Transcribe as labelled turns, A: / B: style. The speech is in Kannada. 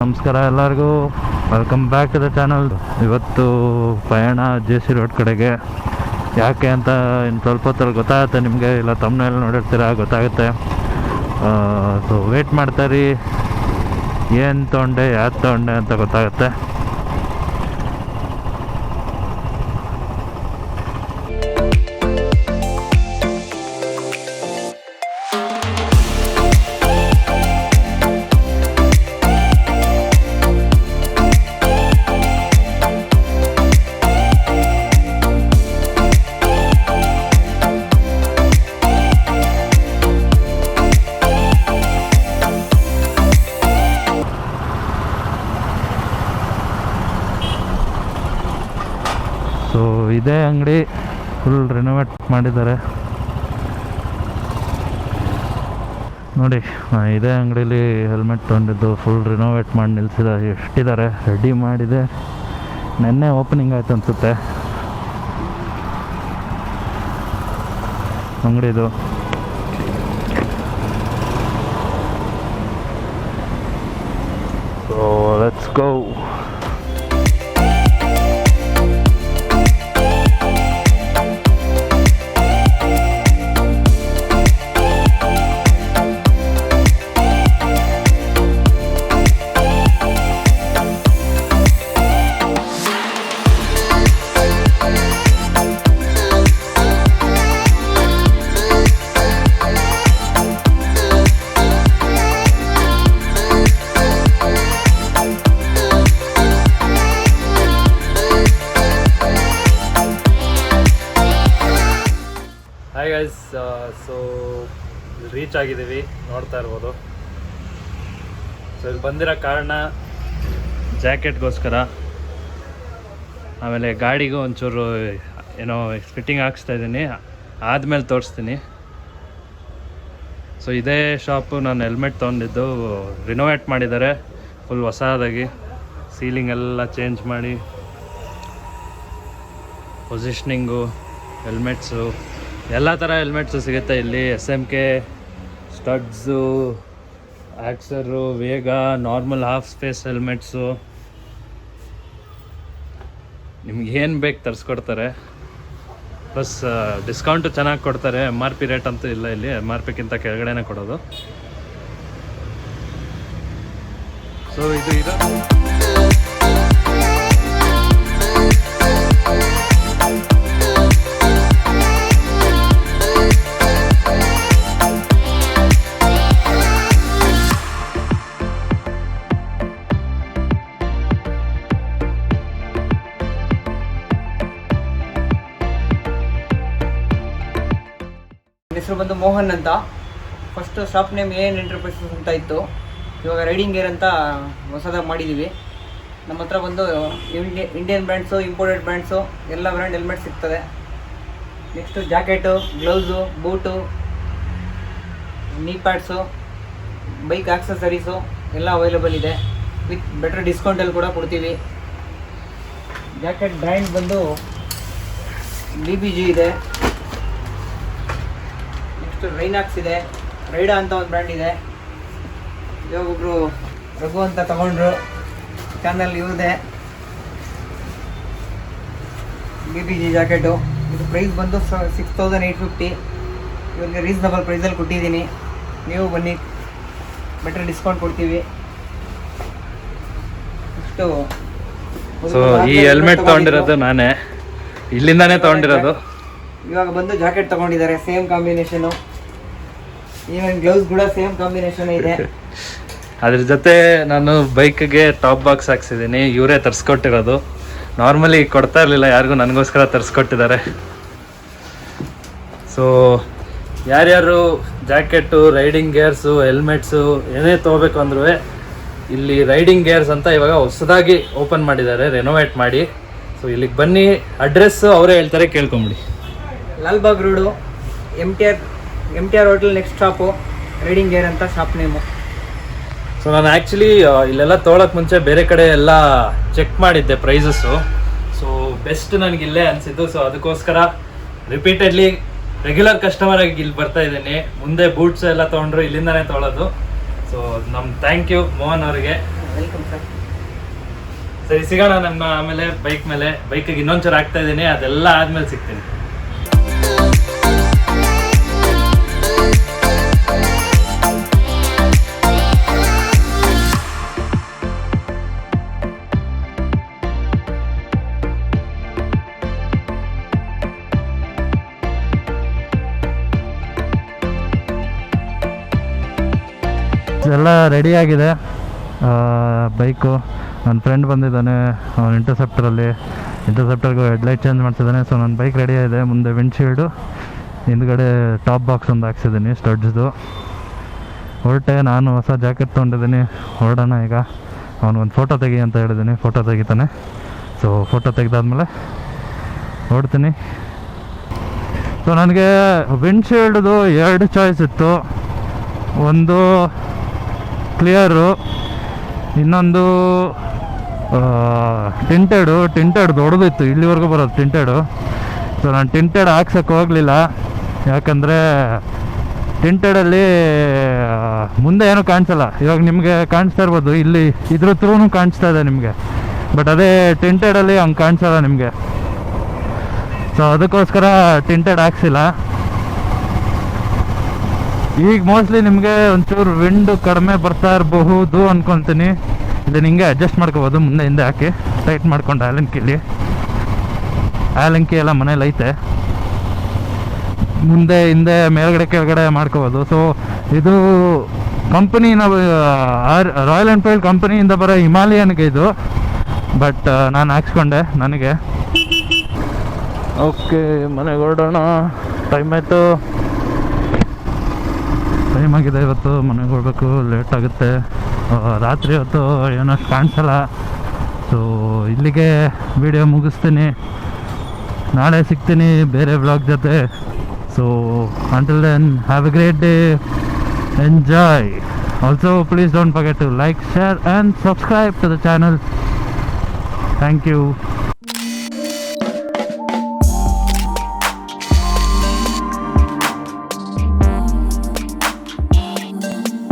A: ನಮಸ್ಕಾರ ಎಲ್ಲರಿಗೂ. Welcome back to the channel. ಇವತ್ತು ಪಯಣ ಜೆ ಸಿ ರೋಡ್ ಕಡೆಗೆ. ಯಾಕೆ ಅಂತ ಇನ್ನು ಸ್ವಲ್ಪ ಹೊತ್ತಲ್ಲಿ ಗೊತ್ತಾಗುತ್ತೆ ನಿಮಗೆ, ಇಲ್ಲ ತಮ್ಮನೆಲ್ಲ ನೋಡಿರ್ತೀರ ಗೊತ್ತಾಗುತ್ತೆ. ಸೊ ವೇಟ್ ಮಾಡ್ತಾರಿ, ಏನು ತೊಗೊಂಡೆ ಯಾವ್ದು ತೊಗೊಂಡೆ ಅಂತ ಗೊತ್ತಾಗುತ್ತೆ. ಸೊ ಇದೇ ಅಂಗಡಿ ಫುಲ್ ರಿನೋವೇಟ್ ಮಾಡಿದ್ದಾರೆ ನೋಡಿ. ಇದೇ ಅಂಗಡೀಲಿ ಹೆಲ್ಮೆಟ್ ತೊಗೊಂಡಿದ್ದು ಫುಲ್ ರಿನೋವೇಟ್ ಮಾಡಿ ನಿಲ್ಸಿದ್ದಾರೆ. ಎಷ್ಟಿದ್ದಾರೆ, ರೆಡಿ ಮಾಡಿದೆ. ನೆನ್ನೆ ಓಪನಿಂಗ್ ಆಯ್ತು ಅನಿಸುತ್ತೆ ಅಂಗಡಿದು. So let's go.
B: Hi guys, so reach ಆಗಿದ್ದೀವಿ, ನೋಡ್ತಾ ಇರ್ಬೋದು. ಸೊ ಇಲ್ಲಿ ಬಂದಿರೋ ಕಾರಣ ಜಾಕೆಟ್ಗೋಸ್ಕರ, ಆಮೇಲೆ ಗಾಡಿಗೂ ಒಂಚೂರು ಏನೋ ಫಿಟ್ಟಿಂಗ್ ಹಾಕ್ಸ್ತಾ ಇದ್ದೀನಿ, ಆದಮೇಲೆ ತೋರಿಸ್ತೀನಿ. ಸೊ ಇದೇ ಶಾಪು ನಾನು ಹೆಲ್ಮೆಟ್ ತೊಗೊಂಡಿದ್ದು. ರಿನೋವೇಟ್ ಮಾಡಿದ್ದಾರೆ ಫುಲ್ ಹೊಸದಾಗಿ, ಸೀಲಿಂಗ್ ಎಲ್ಲ ಚೇಂಜ್ ಮಾಡಿ, ಪೊಸಿಷನಿಂಗು, ಹೆಲ್ಮೆಟ್ಸು, ಎಲ್ಲ ಥರ ಹೆಲ್ಮೆಟ್ಸು ಸಿಗುತ್ತೆ ಇಲ್ಲಿ. SMK, ಸ್ಟಡ್ಸು, ಆಕ್ಸರು, ವೇಗ, ನಾರ್ಮಲ್ ಹಾಫ್ ಸ್ಪೇಸ್ ಹೆಲ್ಮೆಟ್ಸು, ನಿಮ್ಗೆ ಏನು ಬೇಕು ತರಿಸ್ಕೊಡ್ತಾರೆ. ಪ್ಲಸ್ ಡಿಸ್ಕೌಂಟು ಚೆನ್ನಾಗಿ ಕೊಡ್ತಾರೆ. MRP ರೇಟ್ ಅಂತೂ ಇಲ್ಲ ಇಲ್ಲಿ, MRPಗಿಂತ ಕೆಳಗಡೆನೇ ಕೊಡೋದು. ಸೊ ಇದು
C: ಹೆಸರು ಬಂದು ಮೋಹನ್ ಅಂತ. First shop name AN enterprises ಅಂತ ಇತ್ತು. ಇವಾಗ ರೈಡಿಂಗ್ ಗೇರ್ ಅಂತ ಹೊಸದಾಗಿ ಮಾಡಿದ್ದೀವಿ. ನಮ್ಮ ಹತ್ರ ಬಂದು ಇಂಡಿಯನ್ ಬ್ರ್ಯಾಂಡ್ಸು, ಇಂಪೋರ್ಟೆಡ್ ಬ್ರ್ಯಾಂಡ್ಸು, ಎಲ್ಲ ಬ್ರ್ಯಾಂಡ್ ಹೆಲ್ಮೆಟ್ ಸಿಗ್ತದೆ. ನೆಕ್ಸ್ಟು ಜಾಕೆಟು, ಗ್ಲೌಸು, ಬೂಟು, ನೀ ಪ್ಯಾಡ್ಸು, ಬೈಕ್ ಆಕ್ಸಸರೀಸು ಎಲ್ಲ ಅವೈಲೇಬಲ್ ಇದೆ. ವಿತ್ ಬೆಟರ್ ಡಿಸ್ಕೌಂಟಲ್ಲಿ ಕೂಡ ಕೊಡ್ತೀವಿ. ಜಾಕೆಟ್ ಬ್ರ್ಯಾಂಡ್ ಬಂದು BBG ಇದೆ. ರೈನಾಕ್ಸ್ ಇದೆ, ರೈಡಾ ಅಂತ ಒಂದು ಬ್ರ್ಯಾಂಡ್ ಇದೆ. ಇವಾಗ ಒಬ್ಬರು ರಘು ಅಂತ ತಗೊಂಡ್ರು, ಚಾನಲ್ ಇವ್ರದೆ. BBG ಜಾಕೆಟು, ಇದು ಪ್ರೈಸ್ ಬಂದು 6850. ಇವ್ರಿಗೆ ರೀಸನಬಲ್ ಪ್ರೈಸಲ್ಲಿ ಕೊಟ್ಟಿದ್ದೀನಿ. ನೀವು ಬನ್ನಿ, ಬೆಟರ್ ಡಿಸ್ಕೌಂಟ್ ಕೊಡ್ತೀವಿ. ಇಷ್ಟು.
B: ಸೊ ಈ ಹೆಲ್ಮೆಟ್ ತೊಗೊಂಡಿರೋದು ನಾನೇ, ಇಲ್ಲಿಂದಾನೇ ತೊಗೊಂಡಿರೋದು.
C: ಇವಾಗ ಬಂದು ಜಾಕೆಟ್ ತಗೊಂಡಿದ್ದಾರೆ, ಸೇಮ್ ಕಾಂಬಿನೇಷನು. ಈವನ್ ಗ್ಲೌಸ್ ಕೂಡ ಸೇಮ್ ಕಾಂಬಿನೇಷನ್ ಇದೆ.
B: ಅದ್ರ ಜೊತೆ ನಾನು ಬೈಕ್ಗೆ ಟಾಪ್ ಬಾಕ್ಸ್ ಹಾಕ್ಸಿದ್ದೀನಿ, ಇವರೇ ತರಿಸ್ಕೊಟ್ಟಿರೋದು. ನಾರ್ಮಲಿ ಕೊಡ್ತಾ ಇರಲಿಲ್ಲ ಯಾರಿಗೂ, ನನಗೋಸ್ಕರ ತರಿಸ್ಕೊಟ್ಟಿದ್ದಾರೆ. ಸೊ ಯಾರ್ಯಾರು ಜಾಕೆಟು, ರೈಡಿಂಗ್ ಗೇರ್ಸು, ಹೆಲ್ಮೆಟ್ಸು ಏನೇ ತೊಗೋಬೇಕು ಅಂದ್ರೂ ಇಲ್ಲಿ ರೈಡಿಂಗ್ ಗೇರ್ಸ್ ಅಂತ ಇವಾಗ ಹೊಸದಾಗಿ ಓಪನ್ ಮಾಡಿದ್ದಾರೆ, ರೆನೋವೇಟ್ ಮಾಡಿ. ಸೊ ಇಲ್ಲಿಗೆ ಬನ್ನಿ, ಅಡ್ರೆಸ್ಸು ಅವರೇ ಹೇಳ್ತಾರೆ, ಕೇಳ್ಕೊಂಬಿಡಿ.
C: Lalbagh road, MTR hotel next shop, riding gear ಅಂತ ಶಾಪ್ ನೇಮು.
B: ಸೊ ನಾನು ಆ್ಯಕ್ಚುಲಿ ಇಲ್ಲೆಲ್ಲ ತೊಗೊಳಕ್ಕೆ ಮುಂಚೆ ಬೇರೆ ಕಡೆ ಎಲ್ಲ ಚೆಕ್ ಮಾಡಿದ್ದೆ ಪ್ರೈಸಸ್ಸು. ಸೊ ಬೆಸ್ಟ್ ನನಗೆ ಇಲ್ಲೇ ಅನಿಸಿದ್ದು. ಸೊ ಅದಕ್ಕೋಸ್ಕರ ರಿಪೀಟೆಡ್ಲಿ ರೆಗ್ಯುಲರ್ ಕಸ್ಟಮರ್ ಆಗಿ ಇಲ್ಲಿ ಬರ್ತಾ ಇದ್ದೀನಿ. ಮುಂದೆ ಬೂಟ್ಸ್ ಎಲ್ಲ ತೊಗೊಂಡ್ರು ಇಲ್ಲಿಂದಾನೇ ತೊಗೊಳೋದು. ಸೊ ನಮ್ಮ ಥ್ಯಾಂಕ್ ಯು ಮೋಹನ್ ಅವರಿಗೆ.
C: Welcome sir.
B: ಸರಿ, ಸಿಗೋಣ ನಮ್ಮ ಆಮೇಲೆ ಬೈಕಿಗೆ ಇನ್ನೊಂಚೂರು ಆಗ್ತಾ ಇದ್ದೀನಿ, ಅದೆಲ್ಲ ಆದ್ಮೇಲೆ ಸಿಗ್ತೀನಿ.
A: ಎಲ್ಲ ರೆಡಿಯಾಗಿದೆ. ಬೈಕು ನನ್ನ ಫ್ರೆಂಡ್ ಬಂದಿದ್ದಾನೆ, ಅವನು ಇಂಟರ್ಸೆಪ್ಟರ್ಗೂ ಹೆಡ್ಲೈಟ್ ಚೇಂಜ್ ಮಾಡ್ತಿದ್ದಾನೆ. ಸೊ ನನ್ನ ಬೈಕ್ ರೆಡಿಯಾಗಿದೆ. ಮುಂದೆ ವಿಂಡ್ಶೀಲ್ಡು, ಹಿಂದ್ಗಡೆ ಟಾಪ್ ಬಾಕ್ಸ್ ಒಂದು ಹಾಕ್ಸಿದ್ದೀನಿ ಸ್ಟಡ್ಸ್ದು. ಹೊರಟೆ, ನಾನು ಹೊಸ ಜಾಕೆಟ್ ತೊಗೊಂಡಿದ್ದೀನಿ. ಹೊರಡೋಣ ಈಗ. ಅವನಿಗೊಂದು ಫೋಟೋ ತೆಗಿ ಅಂತ ಹೇಳಿದ್ದೀನಿ, ಫೋಟೋ ತೆಗಿತಾನೆ. ಸೊ ಫೋಟೋ ತೆಗೆದಾದ್ಮೇಲೆ ಹೊರಡ್ತೀನಿ. ಸೊ ನನಗೆ ವಿಂಡ್ಶೀಲ್ಡ್ದು 2 ಚಾಯ್ಸ್ ಇತ್ತು. ಒಂದು ಕ್ಲಿಯರು, ಇನ್ನೊಂದು ಟಿಂಟೆಡ್ ದೊಡ್ಡದಿತ್ತು, ಇಲ್ಲಿವರೆಗೂ ಬರೋದು ಟಿಂಟೆಡು. ಸೊ ನಾನು ಟಿಂಟೆಡ್ ಹಾಕ್ಸೋಕ್ಕೆ ಹೋಗಲಿಲ್ಲ, ಯಾಕಂದರೆ ಟಿಂಟೆಡಲ್ಲಿ ಮುಂದೆ ಏನೂ ಕಾಣಿಸಲ್ಲ. ಇವಾಗ ನಿಮಗೆ ಕಾಣಿಸ್ತಾ ಇರ್ಬೋದು, ಇಲ್ಲಿ ಇದ್ರ ಥ್ರೂ ಕಾಣಿಸ್ತಾ ಇದೆ ನಿಮಗೆ, ಬಟ್ ಅದೇ ಟಿಂಟೆಡಲ್ಲಿ ಹಂಗೆ ಕಾಣಿಸಲ್ಲ ನಿಮಗೆ. ಸೊ ಅದಕ್ಕೋಸ್ಕರ ಟಿಂಟೆಡ್ ಹಾಕ್ಸಿಲ್ಲ. ಈಗ ಮೋಸ್ಟ್ಲಿ ನಿಮಗೆ ಒಂಚೂರು ವಿಂಡು ಕಡಿಮೆ ಬರ್ತಾ ಇರಬಹುದು ಅಂದ್ಕೊತೀನಿ. ಇದನ್ನು ಹಿಂಗೆ ಅಡ್ಜಸ್ಟ್ ಮಾಡ್ಕೋಬೋದು, ಮುಂದೆ ಹಿಂದೆ ಹಾಕಿ ಟೈಟ್ ಮಾಡ್ಕೊಂಡು ಆಲಂಕಿ ಎಲ್ಲ ಮನೇಲಿ ಐತೆ, ಮುಂದೆ ಹಿಂದೆ ಮೇಲ್ಗಡೆ ಕೆಳಗಡೆ ಮಾಡ್ಕೋಬೋದು. ಸೊ ಇದು ಕಂಪನಿನ ರಾಯಲ್ ಎನ್ಫೀಲ್ಡ್ ಕಂಪನಿಯಿಂದ ಬರೋ ಹಿಮಾಲಯನ್ಗೆ ಇದು, ಬಟ್ ನಾನು ಹಾಕ್ಸ್ಕೊಂಡೆ ನನಗೆ. ಓಕೆ, ಮನೆಗೆ ಹೊರಡೋಣ. ಟೈಮ್ ಆಗಿದೆ. ಇವತ್ತು ಮನೆಗೆ ಹೋಗ್ಬೇಕು, ಲೇಟ್ ಆಗುತ್ತೆ. ರಾತ್ರಿ ಹೊತ್ತು ಏನೋ ಕಾಣಿಸಲ್ಲ. ಸೊ ಇಲ್ಲಿಗೆ ವಿಡಿಯೋ ಮುಗಿಸ್ತೀನಿ. ನಾಳೆ ಸಿಗ್ತೀನಿ ಬೇರೆ ವ್ಲಾಗ್ ಜೊತೆ. So until then, have a great day. Enjoy. Also, please don't forget to like, share and subscribe to the channel. Thank you.